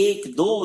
1, 2,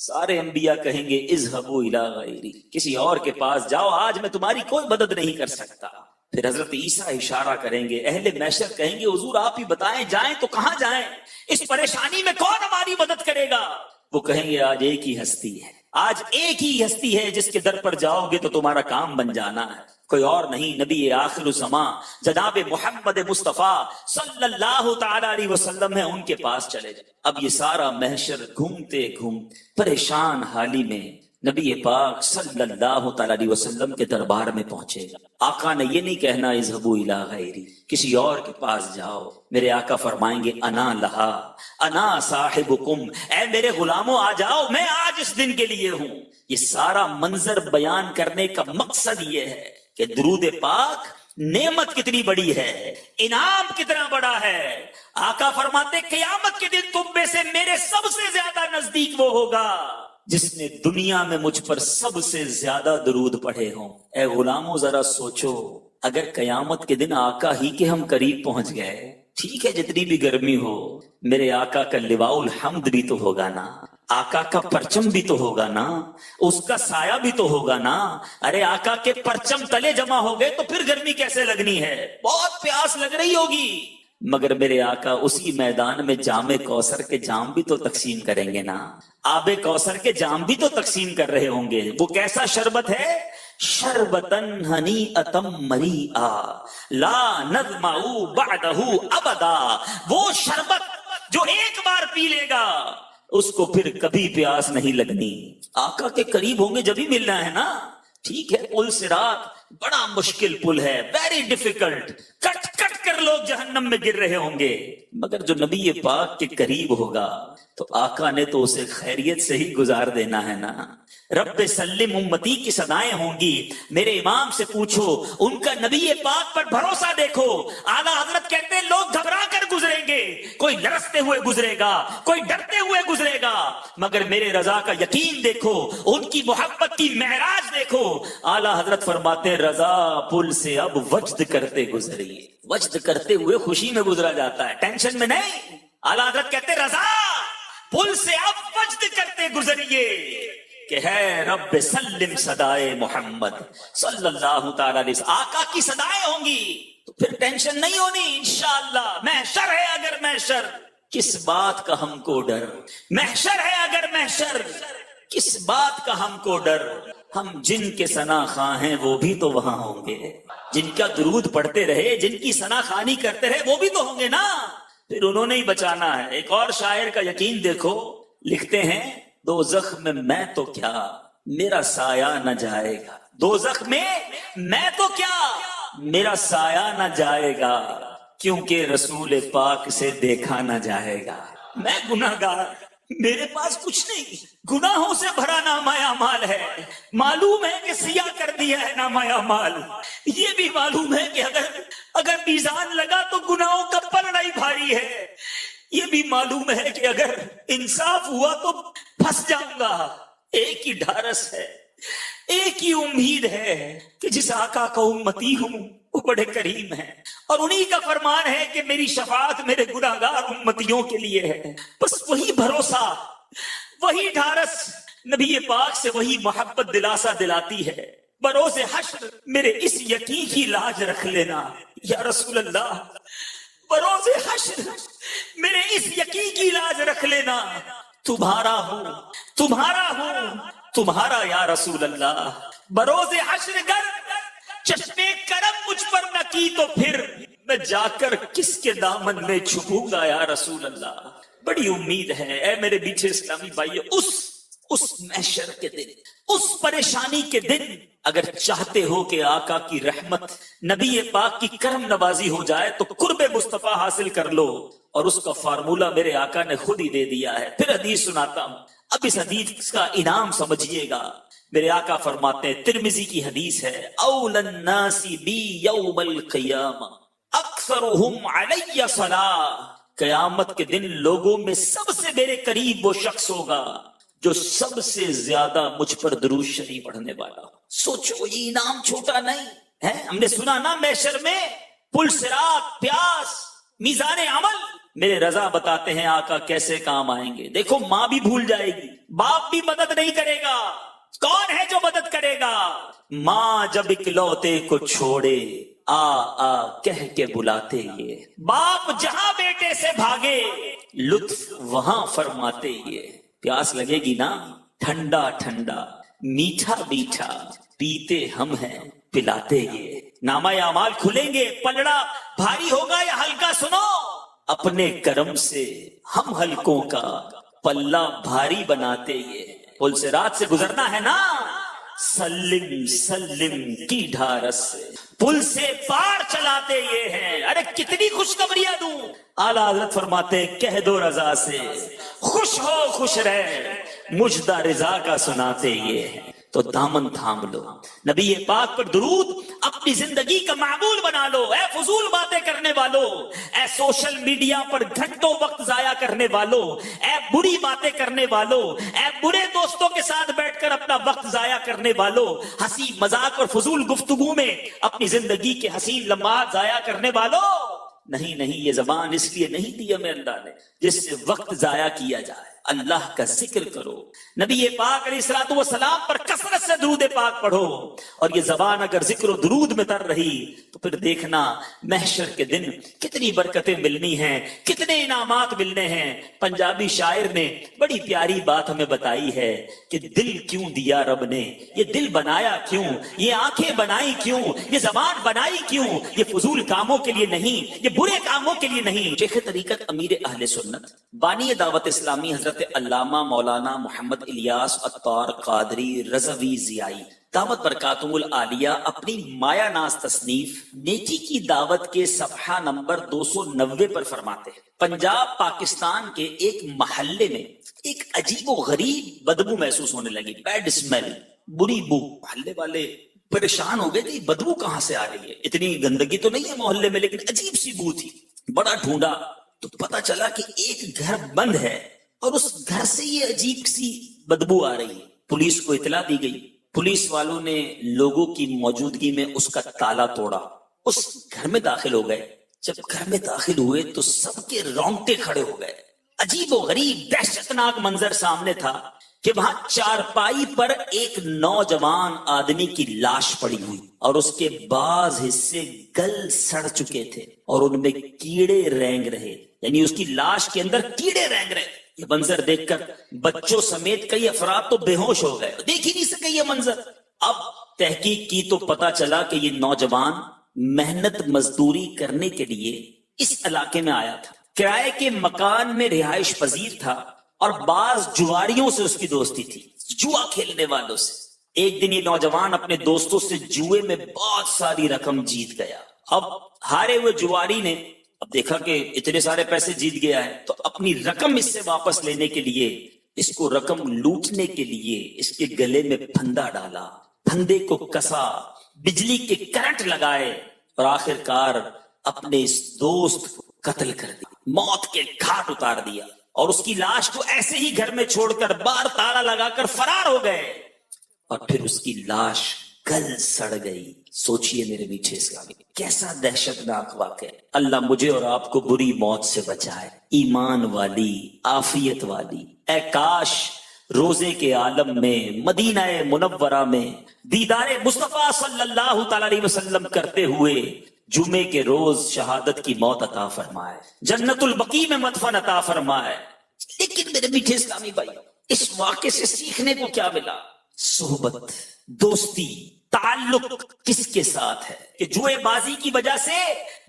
سارے انبیاء کہیں گے اذهبوا الی غیری، کسی اور کے پاس جاؤ، آج میں تمہاری کوئی مدد نہیں کر سکتا۔ پھر حضرت عیسیٰ اشارہ کریں گے، اہل محشر کہیں گے حضور آپ ہی بتائیں جائیں تو کہاں جائیں، اس پریشانی میں کون ہماری مدد کرے گا؟ وہ کہیں گے آج ایک ہی ہستی ہے، آج ایک ہی ہستی ہے جس کے در پر جاؤ گے تو تمہارا کام بن جانا ہے، کوئی اور نہیں، نبی آخر الزمان جناب محمد مصطفیٰ صلی اللہ تعالی علیہ وسلم ہے، ان کے پاس چلے جائیں۔ اب یہ سارا محشر گھومتے گھومتے پریشان حالی میں نبی پاک صلی اللہ تعالی علیہ وسلم کے دربار میں پہنچے گا۔ آقا نے یہ نہیں کہنا اذهبوا الی غیری، کسی اور کے پاس جاؤ، میرے آقا فرمائیں گے انا لہا انا صاحبکم، اے میرے غلاموں آ جاؤ، میں آج اس دن کے لیے ہوں۔ یہ سارا منظر بیان کرنے کا مقصد یہ ہے کہ درود پاک نعمت کتنی بڑی ہے، انعام کتنا بڑا ہے۔ آقا فرماتے قیامت کے دن تم میں سے میرے سب سے زیادہ نزدیک وہ ہوگا جس نے دنیا میں مجھ پر سب سے زیادہ درود پڑھے ہوں۔ اے غلاموں ذرا سوچو، اگر قیامت کے دن آقا ہی کے ہم قریب پہنچ گئے، ٹھیک ہے جتنی بھی گرمی ہو، میرے آقا کا لواء الحمد بھی تو ہوگا نا، آقا کا پرچم بھی تو ہوگا نا، اس کا سایہ بھی تو ہوگا نا۔ ارے آقا کے پرچم تلے جمع ہو گئے تو پھر گرمی کیسے لگنی ہے، بہت پیاس لگ رہی ہوگی، مگر میرے آقا اسی میدان میں جام کوثر کے جام بھی تو تقسیم کریں گے نا، آب کوثر کے جام بھی تو تقسیم کر رہے ہوں گے۔ وہ کیسا شربت ہے؟ شربتن ہنیئتم مریئا لا نظمع بعدہ ابدا، وہ شربت جو ایک بار پی لے گا اس کو پھر کبھی پیاس نہیں لگنی۔ آقا کے قریب ہوں گے جب ہی ملنا ہے نا۔ ٹھیک ہے پل صراط بڑا مشکل پل ہے، ویری ڈیفیکلٹ، کٹ کٹ کر لوگ جہنم میں گر رہے ہوں گے، مگر جو نبی پاک کے قریب ہوگا تو آقا نے تو اسے خیریت سے ہی گزار دینا ہے نا۔ رب سلم امتی کی صدائیں ہوں گی، میرے امام سے پوچھو، ان کا نبی پاک پر بھروسہ دیکھو۔ اعلیٰ حضرت کہتے ہیں لوگ گھبرا کر گزریں گے، کوئی لرزتے ہوئے گزرے گا، کوئی ڈرتے ہوئے گزرے گا، مگر میرے رضا کا یقین دیکھو، ان کی محبت کی معراج دیکھو۔ اعلیٰ حضرت فرماتے ہیں رضا پل سے اب وجد کرتے گزریے، وجد کرتے ہوئے خوشی میں گزرا جاتا ہے، ٹینشن میں نہیں۔ اعلیٰ حضرت کہتے ہیں رضا پل سے اب وجد کرتے گزریے کہ ہے رب سلم صدائے محمد صلی اللہ تعالی علیہ وسلم، آقا کی صدائیں ہوں گی تو پھر ٹینشن نہیں ہونی انشاءاللہ۔ محشر ہے اگر محشر، کس بات کا ہم کو ڈر، محشر ہے اگر محشر، کس بات کا ہم کو ڈر۔ ہم جن کے ثنا خواں ہیں وہ بھی تو وہاں ہوں گے، جن کا درود پڑھتے رہے، جن کی ثنا خوانی کرتے رہے وہ بھی تو ہوں گے نا، پھر انہوں نے ہی بچانا ہے۔ ایک اور شاعر کا یقین دیکھو، لکھتے ہیں دوزخ میں میں تو کیا میرا سایہ نہ جائے گا، دوزخ میں میں تو کیا میرا سایہ نہ جائے گا، کیونکہ رسول پاک سے دیکھا نہ جائے گا۔ میں گناہگار، میرے پاس کچھ نہیں، گناہوں سے بھرا نامہ اعمال ہے، معلوم ہے کہ سیاہ کر دیا ہے نامہ اعمال، یہ بھی معلوم ہے کہ اگر میزان لگا تو گناہوں کا پلڑا ہی بھاری ہے، یہ بھی معلوم ہے کہ اگر انصاف ہوا تو پھنس جاؤں گا۔ ایک ہی ڈھارس ہے، ایک ہی امید ہے کہ جس آقا کا امتی ہوں وہ بڑے کریم ہے، اور انہی کا فرمان ہے کہ میری شفاعت میرے گناہگار امتیوں کے لیے ہے۔ بس وہی بھروسہ، وہی ڈھارس نبی پاک سے، وہی محبت دلاسا دلاتی ہے۔ بروز حشر میرے اس یقین کی لاج رکھ لینا یا رسول اللہ، بروز حشر میرے اس یقین کی لاج رکھ لینا، تمہارا ہوں تمہارا ہوں تمہارا یا رسول اللہ۔ بروز حشر گر چشمے کرم مجھ پر نہ کی تو پھر میں جا کر کس کے دامن میں چھپوں گا یا رسول اللہ۔ بڑی امید ہے اے میرے بیچے اسلامی بھائی، اس محشر کے دن، اس پریشانی کے دن اگر چاہتے ہو کہ آقا کی رحمت، نبی پاک کی کرم نوازی ہو جائے تو قرب مصطفیٰ حاصل کر لو، اور اس کا فارمولہ میرے آقا نے خود ہی دے دیا ہے۔ پھر حدیث سناتا ہوں، اب اس حدیث کا انعام سمجھیے گا۔ میرے آقا فرماتے ہیں، ترمذی کی حدیث ہے، اول الناس بی یوم القیامہ اکثرہم علی صلاۃ، قیامت کے دن لوگوں میں سب سے میرے قریب وہ شخص ہوگا جو سب سے زیادہ مجھ پر درود شریف پڑھنے والا ہو۔ سوچو یہ انعام چھوٹا نہیں ہے۔ ہم نے سنا نا محشر میں پل صراط، پیاس، میزان عمل، میرے رضا بتاتے ہیں آقا کیسے کام آئیں گے. دیکھو ماں بھی بھول جائے گی, باپ بھی مدد نہیں کرے گا, کون ہے جو مدد کرے گا؟ ماں جب اکلوتے کو چھوڑے آ آ کہہ کے بلاتے یہ, باپ جہاں بیٹے سے بھاگے لطف وہاں فرماتے یہ. پیاس لگے گی نا, ٹھنڈا ٹھنڈا میٹھا میٹھا پیتے ہم ہیں پلاتے یہ. نامہ اعمال کھلیں گے, پلڑا بھاری ہوگا یا ہلکا, سنو اپنے کرم سے ہم ہلکوں کا پلہ بھاری بناتے یہ. پل سے رات سے گزرنا ہے نا, سلم سلم کی ڈھارس سے پل سے پار چلاتے یہ ہیں. ارے کتنی خوشخبریاں دوں. اعلیٰ حضرت فرماتے کہہ دو رضا سے خوش ہو خوش رہ, مجدہ رضا کا سناتے یہ ہیں. تو دامن تھام لو, نبی پاک پر درود اپنی زندگی کا معمول بنا لو. اے فضول باتیں کرنے والو, اے سوشل میڈیا پر گھنٹوں وقت ضائع کرنے والو, اے بری باتیں کرنے والو, اے برے دوستوں کے ساتھ بیٹھ کر اپنا وقت ضائع کرنے والو, ہنسی مذاق اور فضول گفتگو میں اپنی زندگی کے حسین لمحات ضائع کرنے والو. نہیں نہیں, یہ زبان اس لیے نہیں دی ہمیں اللہ نے جس سے وقت ضائع کیا جائے. اللہ کا ذکر کرو, نبی پاک علیہ الصلوۃ والسلام پر کثرت سے درود پاک پڑھو. اور یہ زبان اگر ذکر و درود میں تر رہی تو پھر دیکھنا محشر کے دن کتنی برکتیں ملنی ہیں, کتنے انعامات ملنے ہیں. پنجابی شاعر نے بڑی پیاری بات ہمیں بتائی ہے کہ دل کیوں دیا رب نے, یہ دل بنایا کیوں, یہ آنکھیں بنائی کیوں, یہ زبان بنائی کیوں, یہ فضول کاموں کے لیے نہیں, یہ برے کاموں کے لیے نہیں. شیخ طریقت امیر اہل سنت بانی دعوت اسلامی حضرت علامہ مولانا محمد الیاس عطار قادری رضوی ضیائی دعوت برکاتہم العالیہ اپنی مایا ناز تصنیف نیکی کی دعوت کے صفحہ نمبر 290 پر فرماتے ہیں, پنجاب پاکستان کے ایک محلے میں ایک عجیب و غریب بدبو محسوس ہونے لگی, بیڈ اسمیل, بری بو. محلے والے پریشان ہو گئے تھے, بدبو کہاں سے آ رہی ہے, اتنی گندگی تو نہیں ہے محلے میں لیکن عجیب سی بو تھی. بڑا ڈھونڈا تو پتا چلا کہ ایک گھر بند ہے اور اس گھر سے یہ عجیب سی بدبو آ رہی ہے. پولیس کو اطلاع دی گئی, پولیس والوں نے لوگوں کی موجودگی میں اس کا تالا توڑا, اس گھر میں داخل ہو گئے. جب گھر میں داخل ہوئے تو سب کے رونگٹے کھڑے ہو گئے. عجیب و غریب دہشتناک منظر سامنے تھا کہ وہاں چارپائی پر ایک نوجوان آدمی کی لاش پڑی ہوئی اور اس کے بعض حصے گل سڑ چکے تھے اور ان میں کیڑے رینگ رہے, یعنی اس کی لاش کے اندر کیڑے رینگ رہے. یہ منظر دیکھ کر بچوں سمیت کئی افراد تو بے ہوش ہو گئے, دیکھ ہی نہیں سکے یہ منظر. اب تحقیق کی تو پتا چلا کہ یہ نوجوان محنت مزدوری کرنے کے لیے اس علاقے میں آیا تھا. کرائے کے مکان میں رہائش پذیر تھا اور بعض جواریوں سے اس کی دوستی تھی, جوا کھیلنے والوں سے. ایک دن یہ نوجوان اپنے دوستوں سے جوئے میں بہت ساری رقم جیت گیا. اب ہارے ہوئے جواری نے اب دیکھا کہ اتنے سارے پیسے جیت گیا ہے تو اپنی رقم اس سے واپس لینے کے لیے, اس کو رقم لوٹنے کے لیے اس کے گلے میں پھندا ڈالا, پھندے کو کسا, بجلی کے کرنٹ لگائے اور آخر کار اپنے اس دوست کو قتل کر دیا, موت کے گھاٹ اتار دیا اور اس کی لاش کو ایسے ہی گھر میں چھوڑ کر باہر تالا لگا کر فرار ہو گئے. اور پھر اس کی لاش گل سڑ گئی. سوچئے میرے میٹھے اسلامی, کیسا دہشتناک واقعہ. اللہ مجھے اور آپ کو بری موت سے بچائے, ایمان والی, عافیت والی. اے کاش روزے کے عالم میں مدینہ منورہ میں دیدار مصطفیٰ صلی اللہ تعالی علیہ وسلم کرتے ہوئے جمعے کے روز شہادت کی موت عطا فرمائے, جنت البقیع میں مدفن عطا فرمائے. لیکن میرے میٹھے اسلامی بھائی, اس واقعے سے سیکھنے کو کیا ملا؟ صحبت, دوستی, تعلق کس کے ساتھ ہے کہ جوئے بازی کی وجہ سے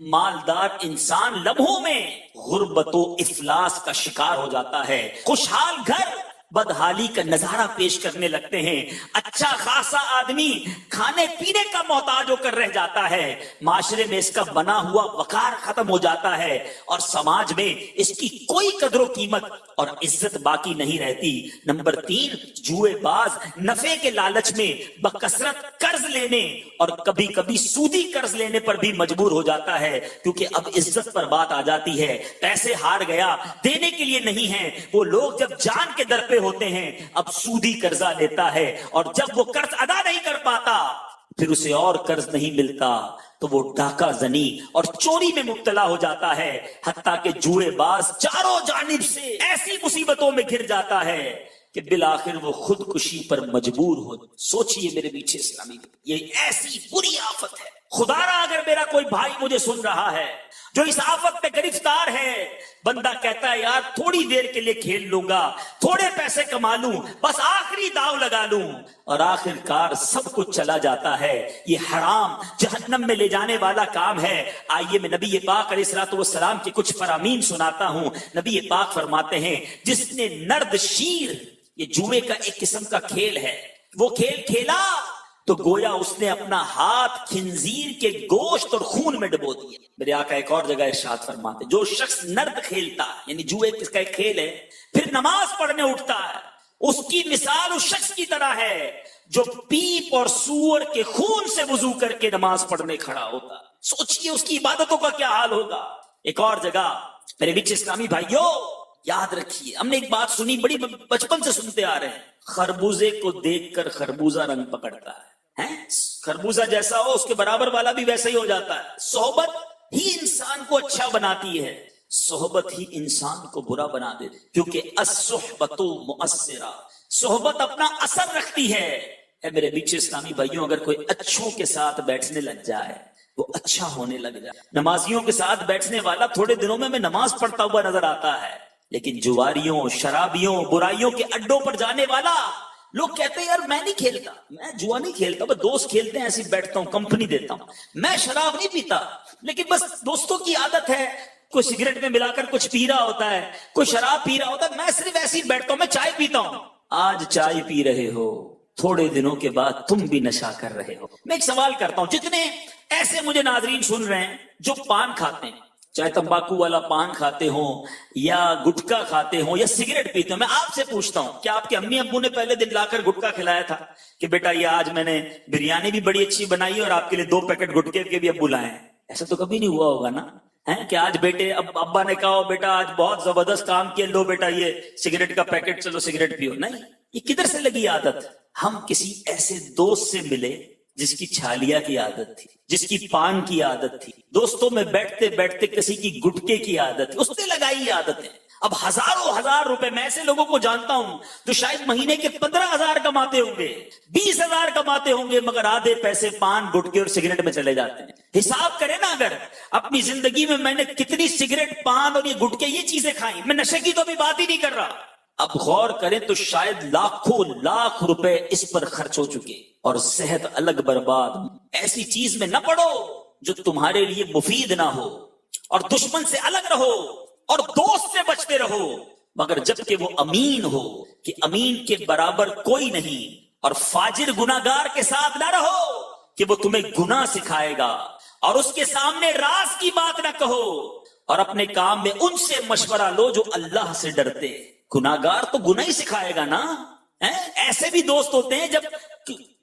مالدار انسان لمحوں میں غربت و افلاس کا شکار ہو جاتا ہے, خوشحال گھر بدحالی کا نظارہ پیش کرنے لگتے ہیں, اچھا خاصا آدمی کھانے پینے کا محتاج ہو کر رہ جاتا ہے, معاشرے میں اس کا بنا ہوا وقار ختم ہو جاتا ہے اور سماج میں اس کی کوئی قدر و قیمت اور عزت باقی نہیں رہتی. نمبر 3, جوئے باز نفع کے لالچ میں بکثرت قرض لینے اور کبھی کبھی سودی قرض لینے پر بھی مجبور ہو جاتا ہے, کیونکہ اب عزت پر بات آ جاتی ہے. پیسے ہار گیا, دینے کے لیے نہیں ہیں. وہ لوگ جب جان کے در پہ ہوتے ہیں اب سودی قرضہ لیتا ہے اور جب وہ قرض ادا نہیں کر پاتا پھر اسے اور قرض نہیں ملتا تو وہ ڈاکہ زنی اور چوری میں مبتلا ہو جاتا ہے، حتیٰ کہ جوئے باز چاروں جانب سے ایسی مصیبتوں میں گر جاتا ہے کہ بالآخر وہ خودکشی پر مجبور ہو۔ سوچئے میرے میٹھے اسلامی، یہ ایسی بری آفت ہے۔ خدا را اگر میرا کوئی بھائی مجھے سن رہا ہے جو اس آفت پہ گرفتار ہے، بندہ کہتا ہے یار تھوڑی دیر کے لیے کھیل لوں گا، تھوڑے پیسے کما لوں، بس آخری داؤ لگا لوں، اور آخر کار سب کچھ چلا جاتا ہے۔ یہ حرام جہنم میں لے جانے والا کام ہے۔ آئیے میں نبی پاک علیہ الصلوۃ والسلام کی کچھ فرامین سناتا ہوں۔ نبی پاک فرماتے ہیں جس نے نرد شیر، یہ جوئے کا ایک قسم کا کھیل ہے، وہ کھیل کھیلا تو گویا اس نے اپنا ہاتھ خنزیر کے گوشت اور خون میں ڈبو دیا۔ میرے آقا ایک اور جگہ ارشاد فرماتے جو شخص نرد کھیلتا، یعنی جوئے کا ایک کھیل ہے، پھر نماز پڑھنے اٹھتا ہے، اس کی مثال اس شخص کی طرح ہے جو پیپ اور سور کے خون سے وضو کر کے نماز پڑھنے کھڑا ہوتا۔ سوچئے اس کی عبادتوں کا کیا حال ہوگا۔ ایک اور جگہ میرے بیچ اسلامی بھائیوں یاد رکھیے، ہم نے ایک بات سنی، بڑی بچپن سے سنتے آ رہے ہیں، خربوزے کو دیکھ کر خربوزہ رنگ پکڑتا ہے۔ خربوزہ جیسا ہو اس کے برابر والا بھی ویسا ہی ہو جاتا ہے۔ صحبت ہی انسان کو اچھا بناتی ہے، صحبت ہی انسان کو برا بنا دیتی، کیونکہ الصحبۃ مؤثرہ، صحبت اپنا اثر رکھتی ہے۔ اے میرے بیچ اسلامی بھائیوں، اگر کوئی اچھوں کے ساتھ بیٹھنے لگ جائے وہ اچھا ہونے لگ جائے۔ نمازیوں کے ساتھ بیٹھنے والا تھوڑے دنوں میں نماز پڑھتا ہوا نظر آتا ہے، لیکن جواریوں، شرابیوں، برائیوں کے اڈوں پر جانے والا، لوگ کہتے ہیں یار میں نہیں کھیلتا، میں جوا نہیں کھیلتا، بس دوست کھیلتے ہیں ایسے بیٹھتا ہوں، کمپنی دیتا ہوں، میں شراب نہیں پیتا، لیکن بس دوستوں کی عادت ہے، کوئی سگریٹ میں ملا کر کچھ پی رہا ہوتا ہے، کوئی شراب پی رہا ہوتا ہے، میں صرف ایسے ہی بیٹھتا ہوں، میں چائے پیتا ہوں۔ آج چائے پی رہے ہو، تھوڑے دنوں کے بعد تم بھی نشہ کر رہے ہو۔ میں ایک سوال کرتا ہوں، جتنے ایسے مجھے ناظرین سن رہے ہیں جو پان کھاتے ہیں، چاہے تمباکو والا پان کھاتے ہوں یا گٹکا کھاتے ہوں یا سگریٹ پیتے ہوں، میں آپ سے پوچھتا ہوں کیا آپ کے امی ابو نے پہلے دن لا کر گٹکا کھلایا تھا کہ بیٹا یہ آج میں نے بریانی بھی بڑی اچھی بنائی ہے اور آپ کے لیے 2 پیکٹ گٹکے کے بھی ابو لائے ہیں؟ ایسا تو کبھی نہیں ہوا ہوگا نا، کہ آج بیٹے ابا نے کہا بیٹا آج بہت زبردست کام کیا، لو بیٹا یہ سگریٹ کا پیکٹ، چلو سگریٹ پیو۔ نہیں، یہ کدھر سے لگی عادت؟ ہم کسی ایسے دوست سے ملے جس کی چھالیا کی عادت تھی، جس کی پان کی عادت تھی، دوستوں میں بیٹھتے بیٹھتے کسی کی گٹکے کی عادت تھی، اس نے لگائی عادت ہے۔ اب ہزاروں ہزار روپے، میں ایسے لوگوں کو جانتا ہوں جو شاید مہینے کے 15,000 کماتے ہوں گے، 20,000 کماتے ہوں گے، مگر آدھے پیسے پان، گٹکے اور سگریٹ میں چلے جاتے ہیں۔ حساب کریں نا، اگر اپنی زندگی میں نے کتنی سگریٹ، پان اور یہ گٹکے یہ چیزیں کھائیں، میں نشے کی تو ابھی بات ہی نہیں کر رہا، اب غور کریں تو شاید لاکھوں لاکھ روپے اس پر خرچ ہو چکے، اور صحت الگ برباد۔ ایسی چیز میں نہ پڑو جو تمہارے لیے مفید نہ ہو، اور دشمن سے الگ رہو اور دوست سے بچتے رہو، مگر جب کہ وہ امین ہو کہ امین کے برابر کوئی نہیں، اور فاجر گناہگار کے ساتھ نہ رہو کہ وہ تمہیں گناہ سکھائے گا، اور اس کے سامنے راز کی بات نہ کہو، اور اپنے کام میں ان سے مشورہ لو جو اللہ سے ڈرتے۔ گناہگار تو گناہ ہی سکھائے گا نا۔ ایسے بھی دوست ہوتے ہیں جب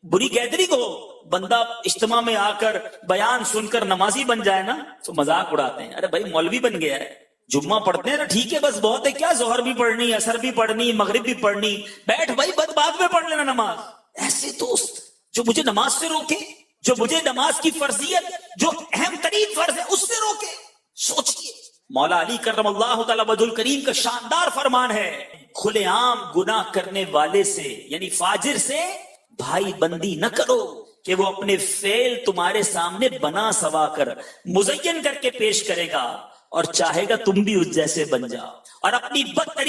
بری گیدرنگ ہو، بندہ اجتماع میں آ کر بیان سن کر نمازی بن جائے نا تو مذاق اڑاتے ہیں، ارے بھائی مولوی بن گیا ہے، جمعہ پڑھتے ہیں نا، ٹھیک ہے بس بہت ہے، کیا ظہر بھی پڑھنی، عصر بھی پڑھنی، مغرب بھی پڑھنی، بیٹھ بھائی بعد میں پڑھ لینا نماز۔ ایسے دوست جو مجھے نماز سے روکے، جو مجھے نماز کی فرضیت، جو اہم ترین فرض ہے اس سے روکے۔ سوچئے مولا علی کرم اللہ تعالی وجہ الکریم کا شاندار فرمان ہے، کھلے عام گناہ کرنے والے سے یعنی فاجر سے بھائی بندی نہ کرو کہ وہ اپنے فعل تمہارے سامنے بنا سوا کر مزین کر کے پیش کرے گا، اور چاہے گا تم بھی اس جیسے بن جاؤ، اور اپنی بدترین